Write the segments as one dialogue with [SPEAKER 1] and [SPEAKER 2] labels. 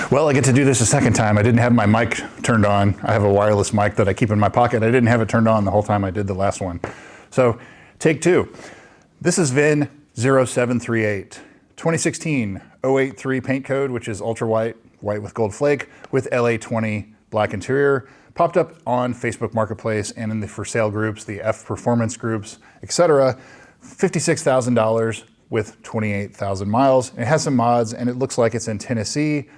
[SPEAKER 1] Well, I get to do this a second time. I didn't have my mic turned on. I have a wireless mic that I keep in my pocket. I didn't have it turned on the whole time I did the last one. So, take two. This is VIN 0738, 2016 083 paint code, which is ultra white, white with gold flake, with LA20 black interior. Popped up on Facebook Marketplace and in the for sale groups, the F Performance groups, etc. $56,000 with 28,000 miles. It has some mods and it looks like it's in Tennessee.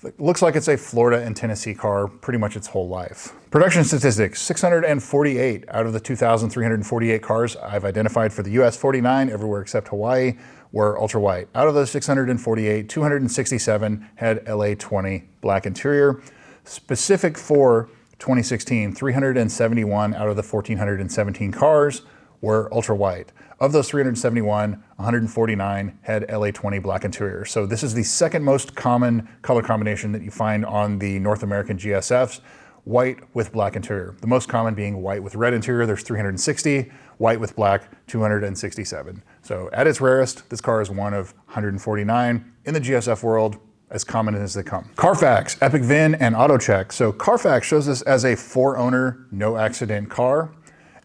[SPEAKER 1] It looks like it's a Florida and Tennessee car pretty much its whole life. Production statistics, 648 out of the 2,348 cars I've identified for the US, 49 everywhere except Hawaii were ultra white. Out of those 648, 267 had LA20 black interior. Specific for 2016, 371 out of the 1,417 cars were ultra white. Of those 371, 149 had LA20 black interior. So this is the second most common color combination that you find on the North American GSFs, white with black interior. The most common being white with red interior, there's 360, white with black, 267. So at its rarest, this car is one of 149 in the GSF world, as common as they come. Carfax, Epic VIN, and AutoCheck. So Carfax shows this as a 4-owner, no accident car.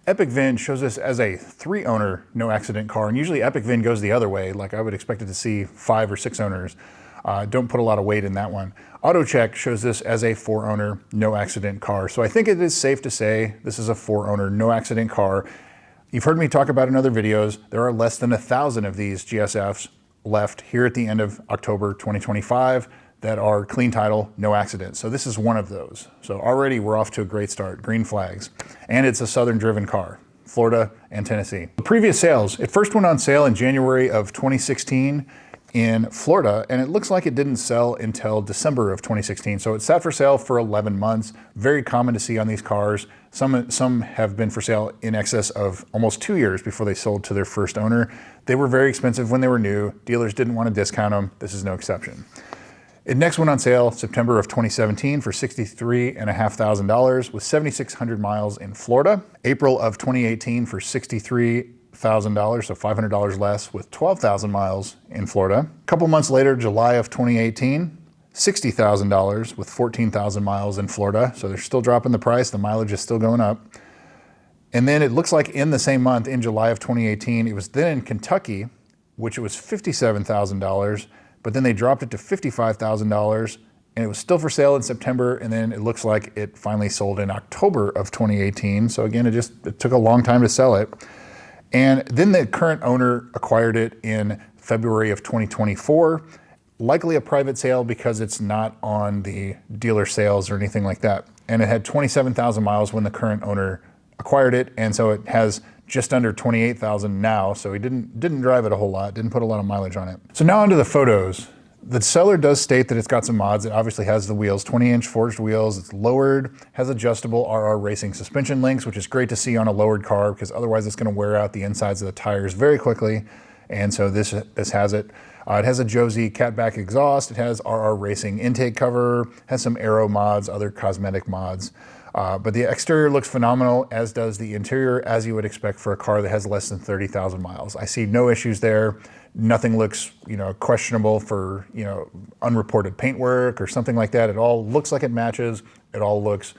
[SPEAKER 1] Epic VIN shows this as a 3-owner, no accident car, and usually Epic VIN goes the other way. Like I would expect it to see 5 or 6 owners. Don't put a lot of weight in that one. AutoCheck shows this as a 4-owner, no accident car. So I think it is safe to say this is a 4-owner, no accident car. You've heard me talk about in other videos, there are less than 1,000 of these GSFs left here at the end of October 2025 that are clean title, no accident. So this is one of those. So already we're off to a great start, green flags. And it's a southern driven car, Florida and Tennessee. The previous sales, it first went on sale in January of 2016 in Florida, and it looks like it didn't sell until December of 2016. So it sat for sale for 11 months. Very common to see on these cars. Some have been for sale in excess of almost 2 years before they sold to their first owner. They were very expensive when they were new. Dealers didn't want to discount them. This is no exception. It next went on sale September of 2017 for $63,500 with 7,600 miles in Florida. April of 2018 for $63,000, so $500 less with 12,000 miles in Florida. A couple months later, July of 2018, $60,000 with 14,000 miles in Florida. So they're still dropping the price. The mileage is still going up. And then it looks like in the same month, in July of 2018, it was then in Kentucky, which it was $57,000, but then they dropped it to $55,000 and it was still for sale in September. And then it looks like it finally sold in October of 2018. So again, it took a long time to sell it. And then the current owner acquired it in February of 2024, likely a private sale because it's not on the dealer sales or anything like that. And it had 27,000 miles when the current owner acquired it. And so it has just under 28,000 now. So he didn't drive it a whole lot, didn't put a lot of mileage on it. So now onto the photos. The seller does state that it's got some mods. It obviously has the wheels, 20-inch forged wheels. It's lowered, has adjustable RR Racing suspension links, which is great to see on a lowered car because otherwise it's going to wear out the insides of the tires very quickly. And so this has it. It has a Josie catback exhaust. It has RR Racing intake cover, has some aero mods, other cosmetic mods. But the exterior looks phenomenal, as does the interior, as you would expect for a car that has less than 30,000 miles. I see no issues there. Nothing looks, questionable for, unreported paintwork or something like that. It all looks like it matches. It all looks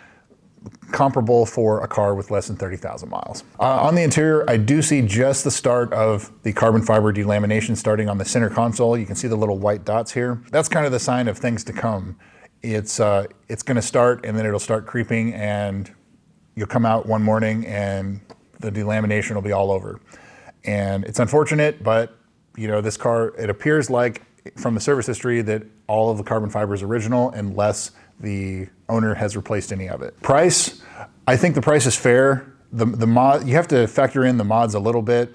[SPEAKER 1] comparable for a car with less than 30,000 miles. On the interior, I do see just the start of the carbon fiber delamination starting on the center console. You can see the little white dots here. That's kind of the sign of things to come. It's going to start and then it'll start creeping and you'll come out one morning and the delamination will be all over. And it's unfortunate, but this car, it appears like from the service history that all of the carbon fiber is original unless the owner has replaced any of it. Price, I think the price is fair. The mod, you have to factor in the mods a little bit,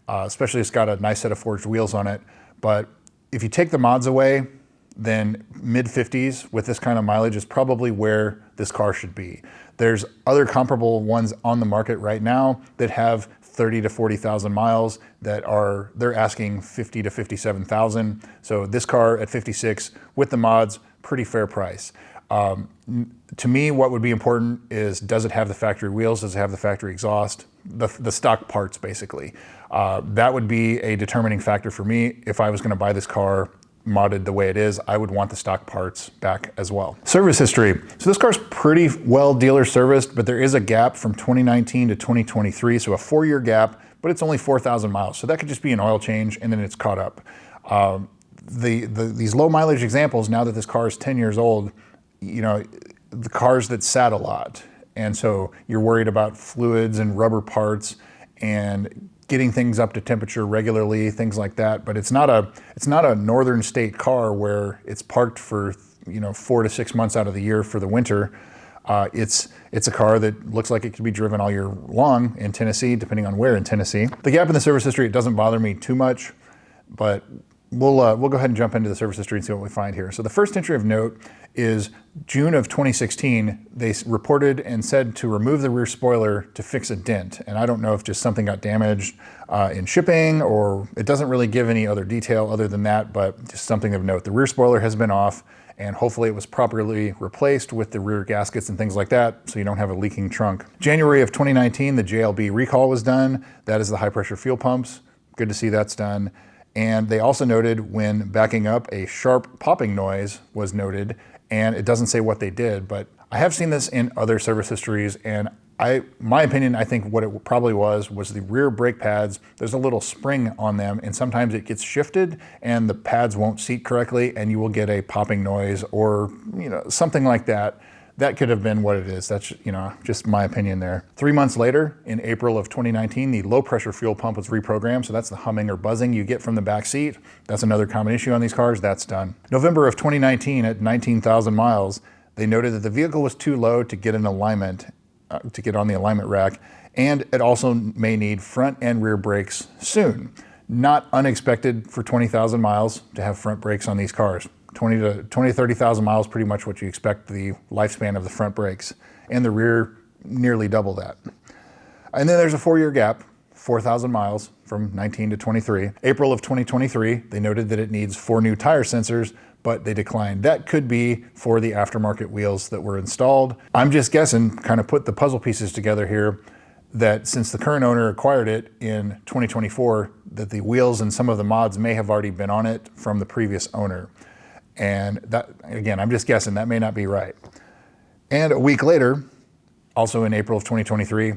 [SPEAKER 1] especially it's got a nice set of forged wheels on it. But if you take the mods away, then mid-50s with this kind of mileage is probably where this car should be. There's other comparable ones on the market right now that have 30 to 40,000 miles they're asking 50 to 57,000. So this car at 56 with the mods, pretty fair price. To me, what would be important is, does it have the factory wheels? Does it have the factory exhaust? The stock parts, basically. That would be a determining factor for me if I was going to buy this car modded the way it is, I would want the stock parts back as well. Service history. So this car's pretty well dealer serviced, but there is a gap from 2019 to 2023, so a 4-year gap, but it's only 4,000 miles. So that could just be an oil change and then it's caught up. These low mileage examples, now that this car is 10 years old, you know, the cars that sat a lot. And so you're worried about fluids and rubber parts and getting things up to temperature regularly, things like that. But it's not a northern state car where it's parked for, you know, 4 to 6 months out of the year for the winter. It's a car that looks like it could be driven all year long in Tennessee, depending on where in Tennessee. The gap in the service history, it doesn't bother me too much, but we'll go ahead and jump into the service history and see what we find here. So the first entry of note is June of 2016. They reported and said to remove the rear spoiler to fix a dent. And I don't know if just something got damaged in shipping, or it doesn't really give any other detail other than that, but just something of note. The rear spoiler has been off, and hopefully it was properly replaced with the rear gaskets and things like that, so you don't have a leaking trunk. January of 2019, the JLB recall was done. That is the high pressure fuel pumps. Good to see that's done. And they also noted when backing up, a sharp popping noise was noted, and it doesn't say what they did, but I have seen this in other service histories, and my opinion, I think what it probably was the rear brake pads. There's a little spring on them, and sometimes it gets shifted and the pads won't seat correctly, and you will get a popping noise or, you know, something like that. That could have been what it is. That's, you know, just my opinion there. 3 months later, in April of 2019, the low pressure fuel pump was reprogrammed. So that's the humming or buzzing you get from the back seat. That's another common issue on these cars. That's done. November of 2019, at 19,000 miles, they noted that the vehicle was too low to get an alignment, to get on the alignment rack. And it also may need front and rear brakes soon. Not unexpected for 20,000 miles to have front brakes on these cars. 20 to 30,000 miles, pretty much what you expect the lifespan of the front brakes, and the rear nearly double that. And then there's a 4-year gap, 4,000 miles from 19 to 23. April of 2023, they noted that it needs 4 new tire sensors, but they declined. That could be for the aftermarket wheels that were installed. I'm just guessing, kind of put the puzzle pieces together here, that since the current owner acquired it in 2024, that the wheels and some of the mods may have already been on it from the previous owner. And that, again, I'm just guessing, that may not be right. And a week later, also in April of 2023,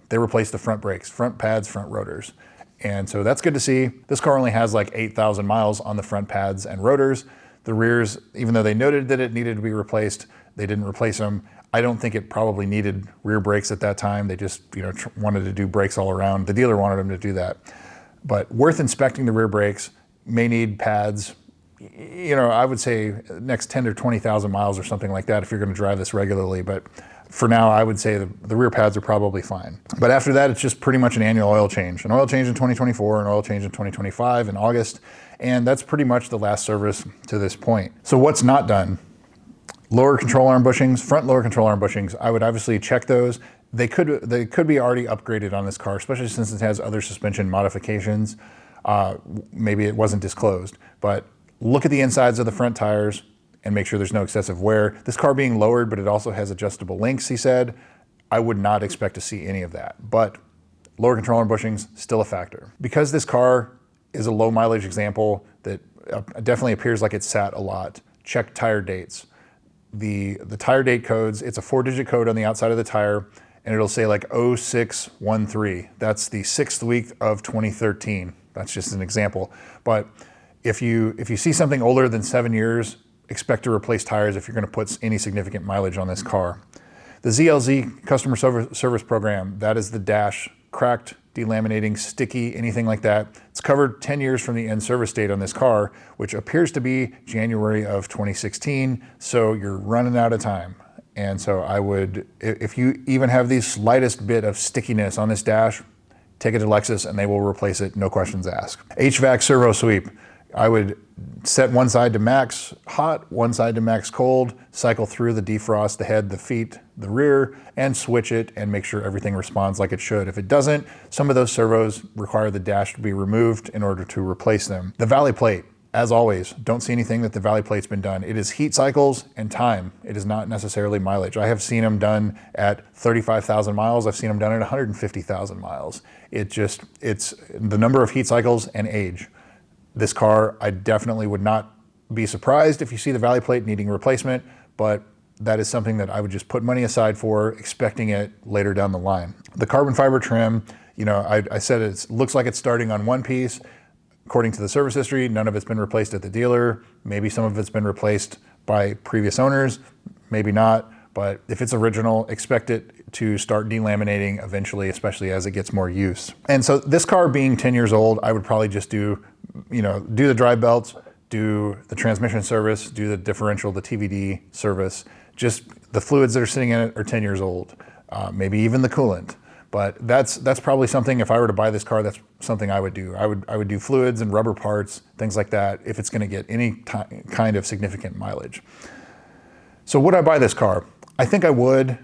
[SPEAKER 1] they replaced the front brakes, front pads, front rotors. And so that's good to see. This car only has like 8,000 miles on the front pads and rotors. The rears, even though they noted that it needed to be replaced, they didn't replace them. I don't think it probably needed rear brakes at that time. They just, you know, wanted to do brakes all around. The dealer wanted them to do that. But worth inspecting the rear brakes, may need pads. You know, I would say next 10 to 20,000 miles or something like that if you're going to drive this regularly. But for now, I would say the rear pads are probably fine. But after that, it's just pretty much an annual oil change. An oil change in 2024, an oil change in 2025 in August. And that's pretty much the last service to this point. So what's not done? Lower control arm bushings, front lower control arm bushings. I would obviously check those. They could be already upgraded on this car, especially since it has other suspension modifications. Maybe it wasn't disclosed, but look at the insides of the front tires and make sure there's no excessive wear. This car being lowered, but it also has adjustable links, he said. I would not expect to see any of that, but lower control arm bushings, still a factor. Because this car is a low mileage example that definitely appears like it sat a lot, check tire dates. The tire date codes, it's a 4-digit code on the outside of the tire, and it'll say like 0613. That's the 6th week of 2013. That's just an example. But if you see something older than 7 years, expect to replace tires if you're going to put any significant mileage on this car. The ZLZ customer service program, that is the dash, cracked, delaminating, sticky, anything like that. It's covered 10 years from the end service date on this car, which appears to be January of 2016. So you're running out of time. And so I would, if you even have the slightest bit of stickiness on this dash, take it to Lexus and they will replace it, no questions asked. HVAC servo sweep. I would set one side to max hot, one side to max cold, cycle through the defrost, the head, the feet, the rear, and switch it and make sure everything responds like it should. If it doesn't, some of those servos require the dash to be removed in order to replace them. The valley plate, as always, don't see anything that the valley plate's been done. It is heat cycles and time. It is not necessarily mileage. I have seen them done at 35,000 miles. I've seen them done at 150,000 miles. It's the number of heat cycles and age. This car, I definitely would not be surprised if you see the valley plate needing replacement, but that is something that I would just put money aside for, expecting it later down the line. The carbon fiber trim, you know, I said it looks like it's starting on one piece. According to the service history, none of it's been replaced at the dealer. Maybe some of it's been replaced by previous owners, maybe not. But if it's original, expect it to start delaminating eventually, especially as it gets more use. And so this car being 10 years old, I would probably just do the drive belts, do the transmission service, do the differential, the TVD service. Just the fluids that are sitting in it are 10 years old, maybe even the coolant. But that's probably something, if I were to buy this car, that's something I would do. I would do fluids and rubber parts, things like that, if it's gonna get any kind of significant mileage. So would I buy this car? I think I would.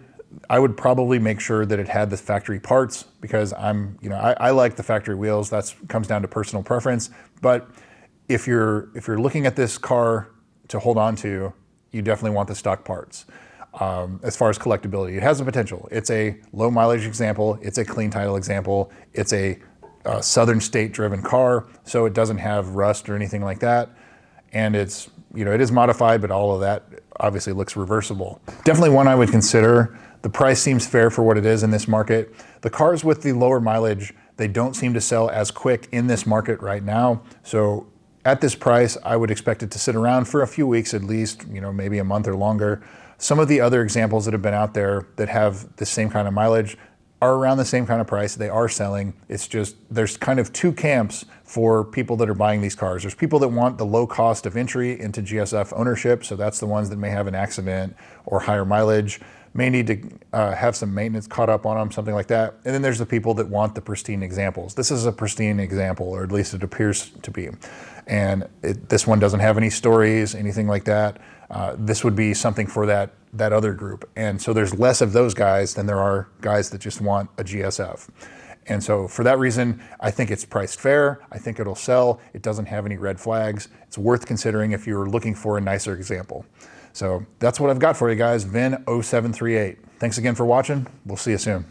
[SPEAKER 1] I would probably make sure that it had the factory parts, because I like the factory wheels. That comes down to personal preference. But if you're looking at this car to hold on to, you definitely want the stock parts. As far as collectability, it has the potential. It's a low mileage example. It's a clean title example. It's a southern state driven car, so it doesn't have rust or anything like that. And it is modified, but all of that obviously looks reversible. Definitely one I would consider. The price seems fair for what it is in this market. The cars with the lower mileage, they don't seem to sell as quick in this market right now. So at this price, I would expect it to sit around for a few weeks at least, maybe a month or longer. Some of the other examples that have been out there that have the same kind of mileage are around the same kind of price. They are selling. It's just, there's kind of two camps for people that are buying these cars. There's people that want the low cost of entry into GSF ownership. So that's the ones that may have an accident or higher mileage, may need to have some maintenance caught up on them, something like that. And then there's the people that want the pristine examples. This is a pristine example, or at least it appears to be. And this one doesn't have any stories, anything like that. This would be something for that other group. And so there's less of those guys than there are guys that just want a GSF. And so for that reason, I think it's priced fair. I think it'll sell. It doesn't have any red flags. It's worth considering if you're looking for a nicer example. So that's what I've got for you guys, VIN 0738. Thanks again for watching. We'll see you soon.